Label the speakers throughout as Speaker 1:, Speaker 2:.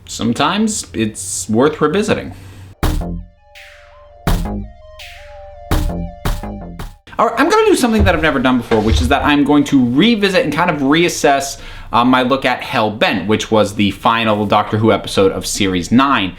Speaker 1: sometimes it's worth revisiting. All right, I'm going to do something that I've never done before, which is that I'm going to revisit and kind of reassess my look at Hell-Bent, which was the final Doctor Who episode of Series 9.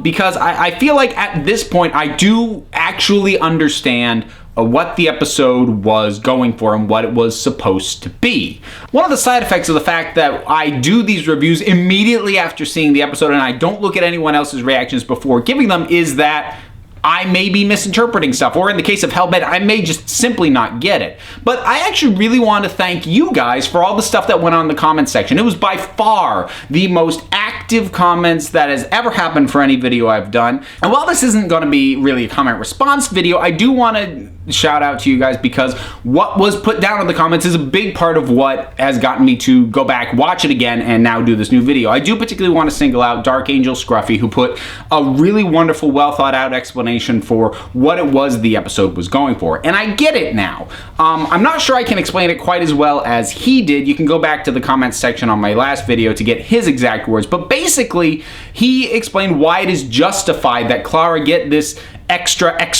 Speaker 1: Because I feel like at this point I do actually understand what the episode was going for and what it was supposed to be. One of the side effects of the fact that I do these reviews immediately after seeing the episode and I don't look at anyone else's reactions before giving them is that I may be misinterpreting stuff, or in the case of Hell-Bent, I may just simply not get it. But I actually really want to thank you guys for all the stuff that went on in the comments section. It was by far the most active comments that has ever happened for any video I've done. And while this isn't going to be really a comment response video, I do want to shout out to you guys because what was put down in the comments is a big part of what has gotten me to go back, watch it again, and now do this new video. I do particularly want to single out Dark Angel Scruffy, who put a really wonderful, well thought out explanation for what it was the episode was going for. And I get it now. I'm not sure I can explain it quite as well as he did. You can go back to the comments section on my last video to get his exact words. But basically, he explained why it is justified that Clara get this extra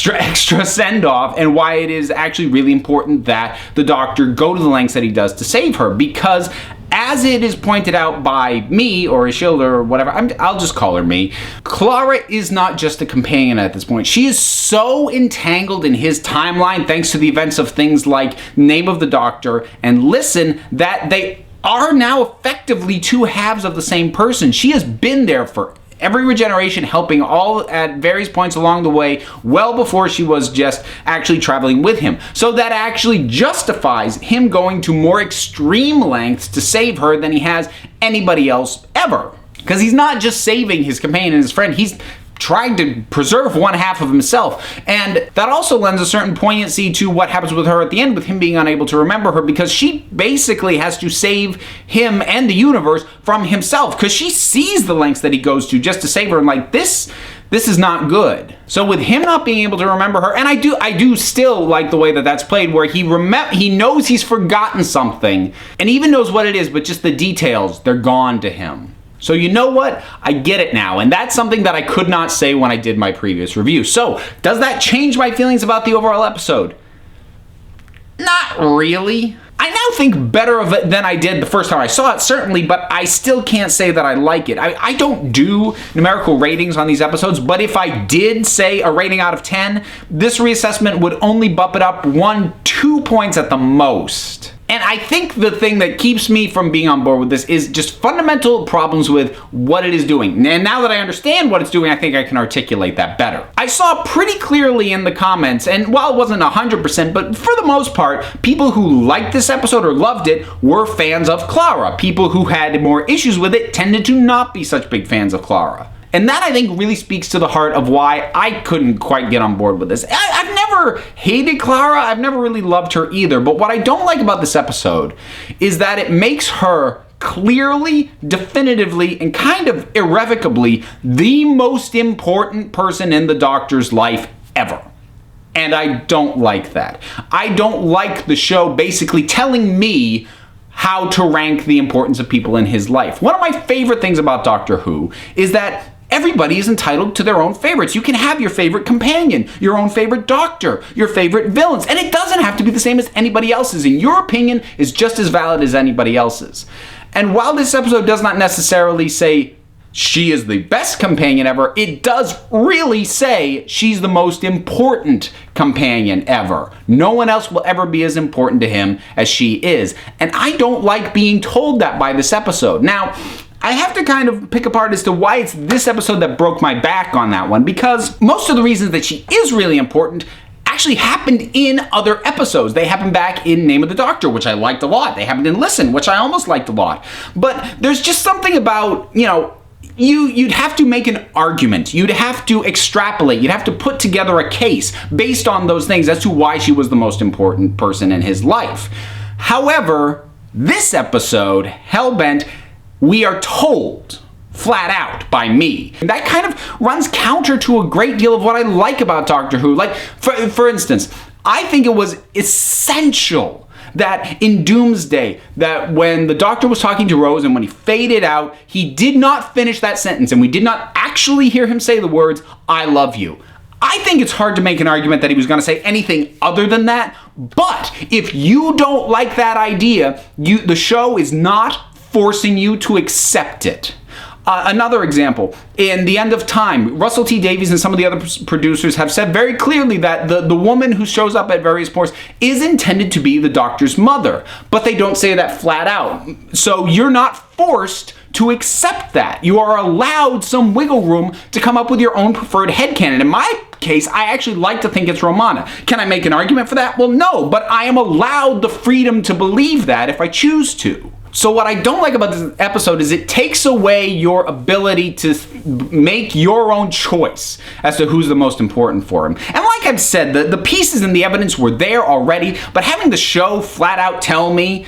Speaker 1: send-off and why it is actually really important that the Doctor go to the lengths that he does to save her, because as it is pointed out by me, or Ishilda, or whatever, I'll just call her me, Clara is not just a companion at this point. She is so entangled in his timeline thanks to the events of things like Name of the Doctor and Listen that they are now effectively two halves of the same person. She has been there for every regeneration, helping all at various points along the way, well before she was just actually traveling with him. So that actually justifies him going to more extreme lengths to save her than he has anybody else ever. Because he's not just saving his companion and his friend, he's trying to preserve one half of himself. And that also lends a certain poignancy to what happens with her at the end, with him being unable to remember her, because she basically has to save him and the universe from himself, because she sees the lengths that he goes to just to save her, and like, this is not good. So with him not being able to remember her, and I do still like the way that that's played, where he knows he's forgotten something, and even knows what it is, but just the details, they're gone to him. So you know what? I get it now, and that's something that I could not say when I did my previous review. So, does that change my feelings about the overall episode? Not really. I now think better of it than I did the first time I saw it, certainly, but I still can't say that I like it. I don't do numerical ratings on these episodes, but if I did say a rating out of 10, this reassessment would only bump it up 1-2 points at the most. And I think the thing that keeps me from being on board with this is just fundamental problems with what it is doing. And now that I understand what it's doing, I think I can articulate that better. I saw pretty clearly in the comments, and while it wasn't 100%, but for the most part, people who liked this episode or loved it were fans of Clara. People who had more issues with it tended to not be such big fans of Clara. And that, I think, really speaks to the heart of why I couldn't quite get on board with this. I've never hated Clara. I've never really loved her either. But what I don't like about this episode is that it makes her clearly, definitively, and kind of irrevocably the most important person in the Doctor's life ever. And I don't like that. I don't like the show basically telling me how to rank the importance of people in his life. One of my favorite things about Doctor Who is that everybody is entitled to their own favorites. You can have your favorite companion, your own favorite Doctor, your favorite villains, and it doesn't have to be the same as anybody else's, and your opinion is just as valid as anybody else's. And while this episode does not necessarily say she is the best companion ever, it does really say she's the most important companion ever. No one else will ever be as important to him as she is. And I don't like being told that by this episode. Now, I have to kind of pick apart as to why it's this episode that broke my back on that one, because most of the reasons that she is really important actually happened in other episodes. They happened back in Name of the Doctor, which I liked a lot. They happened in Listen, which I almost liked a lot. But there's just something about, you'd have to make an argument. You'd have to extrapolate. You'd have to put together a case based on those things as to why she was the most important person in his life. However, this episode, Hell-Bent, we are told flat out by me. And that kind of runs counter to a great deal of what I like about Doctor Who. Like, for instance, I think it was essential that in Doomsday, that when the Doctor was talking to Rose and when he faded out, he did not finish that sentence and we did not actually hear him say the words, "I love you." I think it's hard to make an argument that he was going to say anything other than that, but if you don't like that idea, the show is not forcing you to accept it. Another example, in The End of Time, Russell T Davies and some of the other producers have said very clearly that the woman who shows up at various points is intended to be the Doctor's mother, but they don't say that flat out. So you're not forced to accept that. You are allowed some wiggle room to come up with your own preferred headcanon. In my case, I actually like to think it's Romana. Can I make an argument for that? Well, no, but I am allowed the freedom to believe that if I choose to. So what I don't like about this episode is it takes away your ability to make your own choice as to who's the most important for him. And like I've said, the pieces and the evidence were there already, but having the show flat out tell me,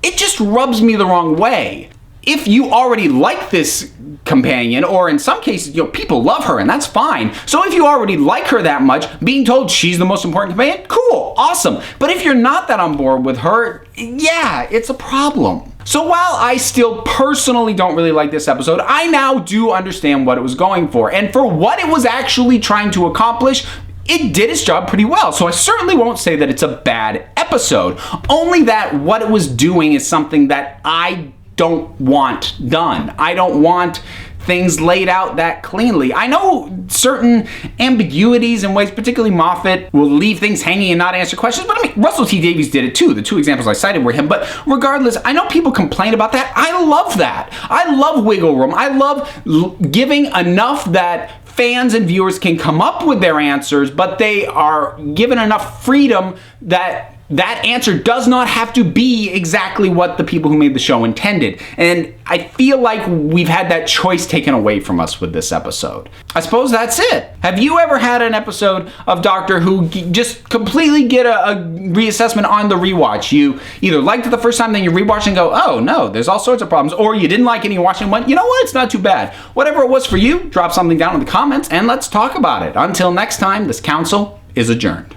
Speaker 1: it just rubs me the wrong way. If you already like this companion, or in some cases, people love her and that's fine. So if you already like her that much, being told she's the most important companion, cool, awesome. But if you're not that on board with her, yeah, it's a problem. So while I still personally don't really like this episode, I now do understand what it was going for. And for what it was actually trying to accomplish, it did its job pretty well. So I certainly won't say that it's a bad episode. Only that what it was doing is something that I don't want done. I don't want things laid out that cleanly. I know certain ambiguities and ways, particularly Moffat, will leave things hanging and not answer questions, but I mean, Russell T Davies did it too. The two examples I cited were him, but regardless, I know people complain about that. I love that. I love wiggle room. I love giving enough that fans and viewers can come up with their answers, but they are given enough freedom that that answer does not have to be exactly what the people who made the show intended. And I feel like we've had that choice taken away from us with this episode. I suppose that's it. Have you ever had an episode of Doctor Who just completely get a reassessment on the rewatch? You either liked it the first time, then you rewatch and go, oh no, there's all sorts of problems, or you didn't like it and you watched it and went, you know what, it's not too bad. Whatever it was for you, drop something down in the comments and let's talk about it. Until next time, this council is adjourned.